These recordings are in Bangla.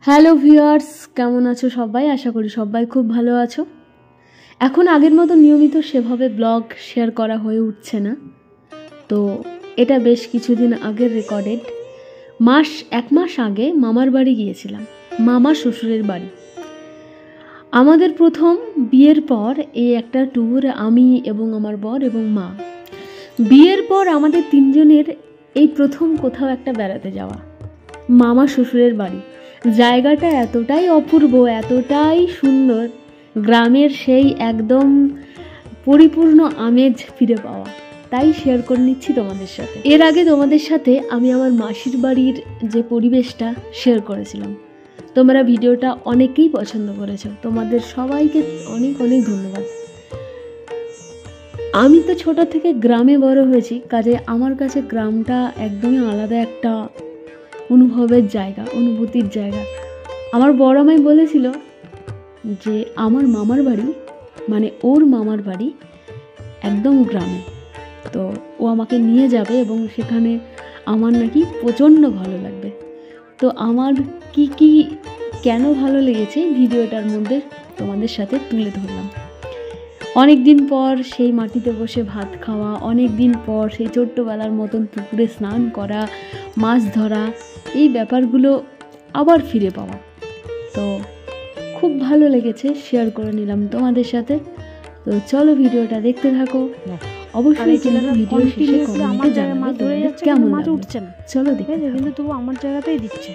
হ্যালো ভিউয়ার্স, কেমন আছো সবাই? আশা করি সবাই খুব ভালো আছো। এখন আগের মতো নিয়মিত সেভাবে ব্লগ শেয়ার করা হয়ে উঠছে না, তো এটা বেশ কিছুদিন আগের রেকর্ডেড। এক মাস আগে মামার বাড়ি গিয়েছিলাম, মামা শ্বশুরের বাড়ি। আমাদের প্রথম বিয়ের পর এই একটা ট্যুর, আমি এবং আমার বর এবং মা। বিয়ের পর আমাদের তিনজনের এই প্রথম কোথাও একটা বেড়াতে যাওয়া, মামা শ্বশুরের বাড়ি। জায়গাটা এতটাই অপূর্ব, এতটাই সুন্দর, গ্রামের সেই একদম পরিপূর্ণ আমেজ ফিরে পাওয়া, তাই শেয়ার করে নিচ্ছি তোমাদের সাথে। এর আগে তোমাদের সাথে আমি আমার মাসির বাড়ির যে পরিবেশটা শেয়ার করেছিলাম, তোমরা ভিডিওটা অনেকেই পছন্দ করেছো, তোমাদের সবাইকে অনেক অনেক ধন্যবাদ। আমি তো ছোট থেকে গ্রামে বড় হয়েছি, কাজে আমার কাছে গ্রামটা একদমই আলাদা একটা অনুভবের জায়গা, অনুভূতির জায়গা। আমার বড় মাই বলেছিল যে আমার মামার বাড়ি, মানে ওর মামার বাড়ি একদম গ্রামে, তো ও আমাকে নিয়ে যাবে এবং সেখানে আমার নাকি প্রচণ্ড ভালো লাগবে। তো আমার কি কেন ভালো লেগেছে ভিডিওটার মধ্যে তোমাদের সাথে তুলে ধরলাম। অনেক দিন পর সেই মাটিতে বসে ভাত খাওয়া, অনেক দিন পর সেই ছোট্টবেলার মতন পুকুরে স্নান করা, মাছ ধরা, এই ব্যাপারগুলো আবার ফিরে পাওয়া, তো খুব ভালো লেগেছে, শেয়ার করে নিলাম তোমাদের সাথে। তো চলো ভিডিওটা দেখতে থাকো। অবশ্যই ভিডিও শেষে কমেন্টে জানাবে তোমাদের কেমন লাগছে। চলো দেখতে থাকো। কিন্তু তবু আমার জায়গাতেই দিচ্ছে।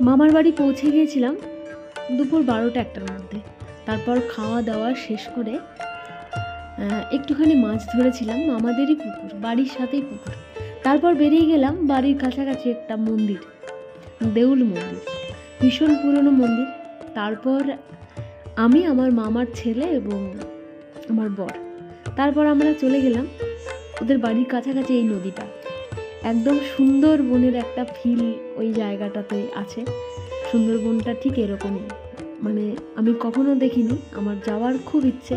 মামার বাড়ি পৌঁছে গিয়েছিলাম দুপুর 12টা-1টার মধ্যে। তারপর খাওয়া দাওয়া শেষ করে একটুখানি মাছ ধরেছিলাম, আমাদেরই পুকুর, বাড়ির সাথেই পুকুর। তারপর বেরিয়ে গেলাম বাড়ির কাছাকাছি একটা মন্দির, দেউল মন্দির, ভীষণ পুরনো মন্দির। তারপর আমি, আমার মামার ছেলে এবং আমার বর, তারপর আমরা চলে গেলাম ওদের বাড়ির কাছাকাছি এই নদীটা। একদম সুন্দরবনের একটা ফিল ওই জায়গাটাতে আছে। সুন্দরবনটা ঠিক এরকমই, মানে আমি কখনো দেখিনি, আমার যাওয়ার খুব ইচ্ছে,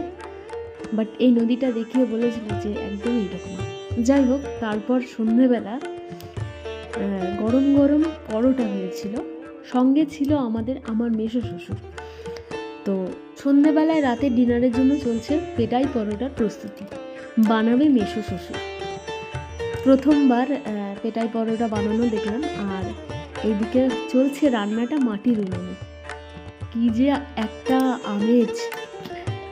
বাট এই নদীটা দেখিয়ে বলেছিল যে একদম এইরকম। যাই হোক, তারপর সন্ধ্যেবেলা গরম গরম পরোটা হয়েছিল, সঙ্গে ছিল আমার মেসো শ্বশুর। তো সন্ধ্যেবেলায় রাতের ডিনারের জন্য চলছে পেটাই পরোটার প্রস্তুতি, বানাবে মেসো শ্বশুর। প্রথমবার পেটাই পরোটা বানানো দেখলাম, আর এইদিকে চলছে রান্নাটা মাটির উনুনে। কি যে একটা আমেজ,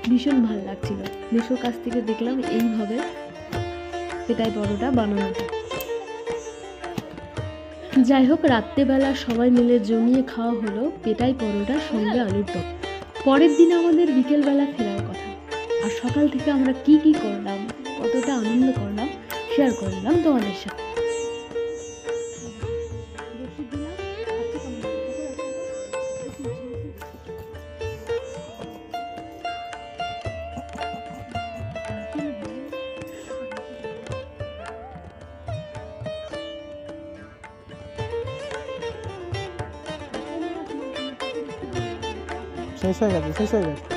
ভীষণ ভালো লাগছিল। মেসোর কাছ থেকে দেখলাম এইভাবে পেটাই পরোটা বানানোটা। যাই হোক, রাত্রেবেলা সবাই মিলে জমিয়ে খাওয়া হলো পেটাই পরোটার সঙ্গে আলুর দম। পরের দিন আমাদের বিকেলবেলা ফেরার কথা, আর সকাল থেকে আমরা কি করলাম, কতটা আনন্দ করলাম, শেয়ার করলাম তোমাদের সাথে। শেষ হয়ে গেছে।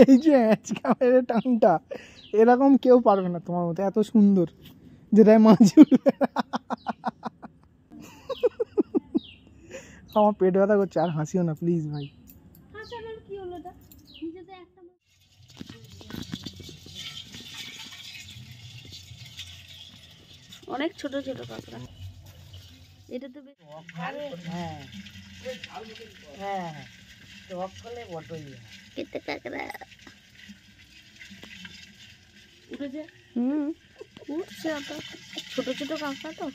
এই যে ক্যামেরা টানটা এরকম কেউ পারবে না তোমার মতো, এত সুন্দর, যেটাই মাছ উঠবে। আমার পেট ব্যথা করছে, আর হাসিও না প্লিজ ভাই। অনেক ছোট ছোট কাঁকড়া, এটা তো কেটে কাঁকড়া উঠেছে। উঠছে, ছোট ছোট কাঁকড়া তো।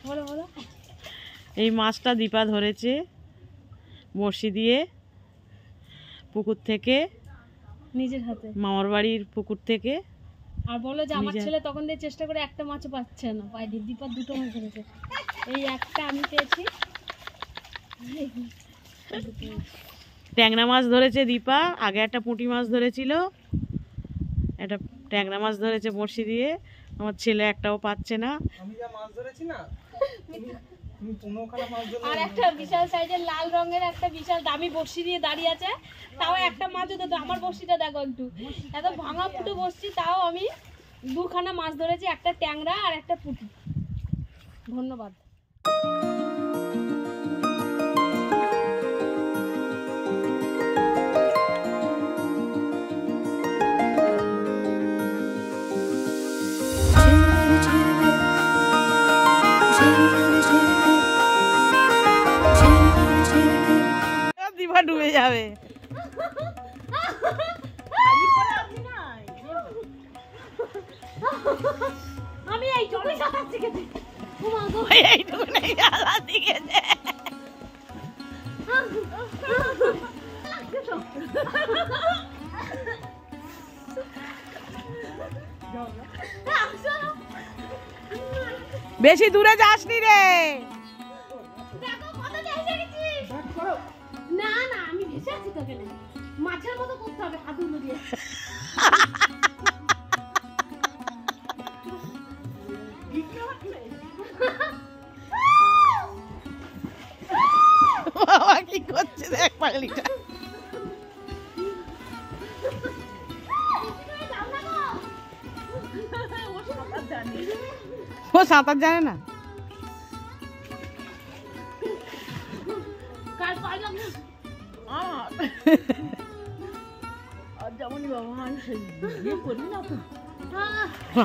বলো বলো। এই মাছটা দীপা ধরেছে বড়শি দিয়ে পুকুর থেকে, নিজের হাতে। মামার বাড়ির পুকুর থেকে। আর বলো যে আমার ছেলে তখন দিয়ে চেষ্টা করে একটা মাছও পাচ্ছে না, পাইনি। দীপা দুটো মাছ ধরেছে, এই একটা আমি পেয়েছি। ট্যাংরা মাছ ধরেছে দীপা, আগে একটা পুঁটি মাছ ধরেছিল, একটা ট্যাংরা মাছ ধরেছে বড়শি দিয়ে। আমার ছেলে একটাও পাচ্ছে না। আমি যা মাছ ধরেছি না, তুমি 15খানা মাছ ধরে। আর একটা বিশাল সাইজের লাল রঙের একটা বিশাল দামি বড়শি দিয়ে দাঁড়িয়ে আছে, তাও একটা মাছও তো। আমার বড়শিটা দেখো একটু, এত ভাঙা ফুটো বড়শি, তাও আমি 2খানা মাছ ধরেছি, একটা ট্যাংরা আর একটা পুঁটি। ধন্যবাদ। দীপা ডুবে যাবে। আমি এই জলে সাঁতার শিখেছি। এইটুকু নেই আলা দিকে বেশি দূরে যাসনি রে। না না, আমি ভেসে আছি তো, কেন মাছের মতো করতে হবে হাতগুলো দিয়ে। বাবা কি করছে দেখ পাগলিটা। ও সাঁতার জানে না।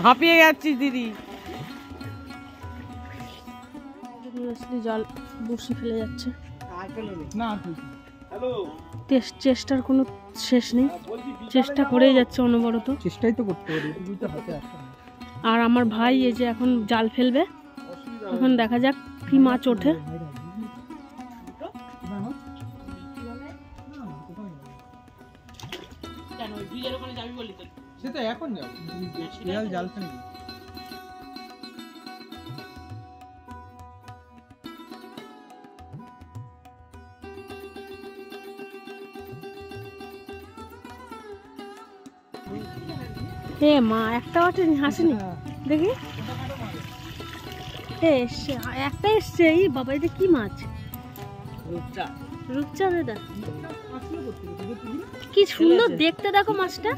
হাঁপিয়ে যাচ্ছিস দিদি। জল বসে ফেলে যাচ্ছে, না চেষ্টার কোনো শেষ নেই, চেষ্টা করেই যাচ্ছে অনবরত। চেষ্টাই তো করতে পারি, এটুকুই তো হাতে আসে। আর আমার ভাই এই যে এখন জাল ফেলবে, এখন দেখা যাক কি মাছ ওঠে। সে তো এখন যাও, বিড়াল জাল ফেলে। হে মা, একটা ওঠেনি, হাসিনি দেখি। এসছে একটা, এসছে। এই বাবা, এটা কি মাছ? রূপচাঁদ। এটা কি সুন্দর দেখতে, দেখো মাছটা।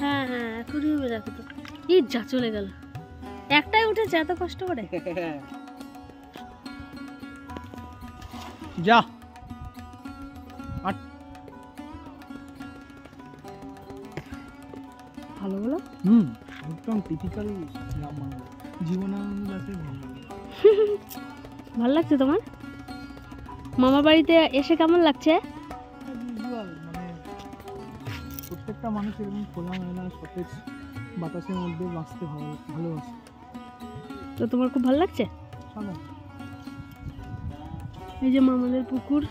হ্যাঁ হ্যাঁ, অ্যাকুরিয়ামে রাখো তো। এই যা চলে গেল, একটাই উঠেছে এত কষ্ট করে। যা ভালো বলো। একদম টিপিক্যাল জীবনানন্দ দাশের ভালো। ভালো লাগছে তোমার? মামার বাড়িতে এসে কেমন লাগছে? মানে প্রত্যেকটা মানুষ এরকম খোলামেলা সতেজ বাতাসের মধ্যে বাঁচতে ভালোবাসে। তো তোমার খুব ভালো লাগছে? এই যে মামাদের পুকুর,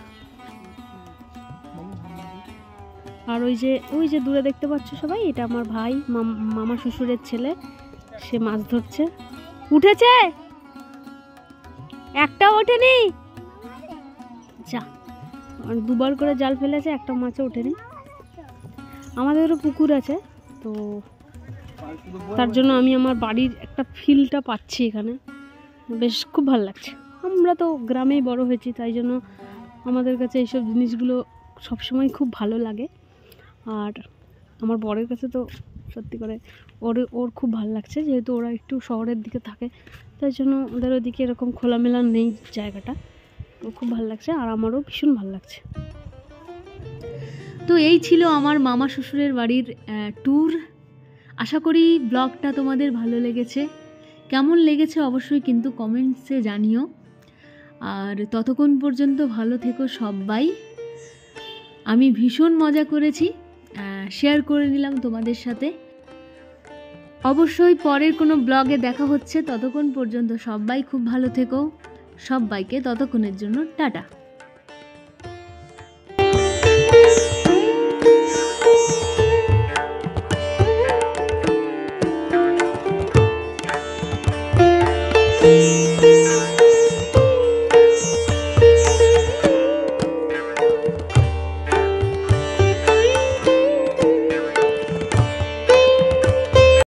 আর ওই যে দূরে দেখতে পাচ্ছ সবাই, এটা আমার ভাই, মামা শ্বশুরের ছেলে। সে মাছ ধরছে। উঠেছে, একটা ওঠেনি। যা, দুবার করে জাল ফেলেছে, একটা মাছও ওঠেনি। আমাদেরও পুকুর আছে, তো তার জন্য আমি আমার বাড়ির একটা ফিলটা পাচ্ছি এখানে, বেশ খুব ভালো লাগছে। আমরা তো গ্রামেই বড় হয়েছি, তাই জন্য আমাদের কাছে এইসব জিনিসগুলো সবসময় খুব ভালো লাগে। আর আমার বরের কাছে তো সত্যি করে ওর খুব ভালো লাগছে, যেহেতু ওরা একটু শহরের দিকে থাকে, তাই জন্য ওদের ওদিকে এরকম খোলামেলা নেই জায়গাটা। তো খুব ভালো লাগছে, আর আমারও ভীষণ ভালো লাগছে। তো এই ছিল আমার মামা শ্বশুরের বাড়ির ট্যুর। আশা করি ব্লগটা তোমাদের ভালো লেগেছে। কেমন লেগেছে অবশ্যই কিন্তু কমেন্টসে জানিও। আর ততক্ষণ পর্যন্ত ভালো থেকো সবাই। আমি ভীষণ মজা করেছি, শেয়ার করে নিলাম তোমাদের সাথে। অবশ্যই পরের কোনো ব্লগে দেখা হচ্ছে, ততক্ষণ পর্যন্ত সবাই খুব ভালো থেকো। সবাইকে ততক্ষণের জন্য টাটা।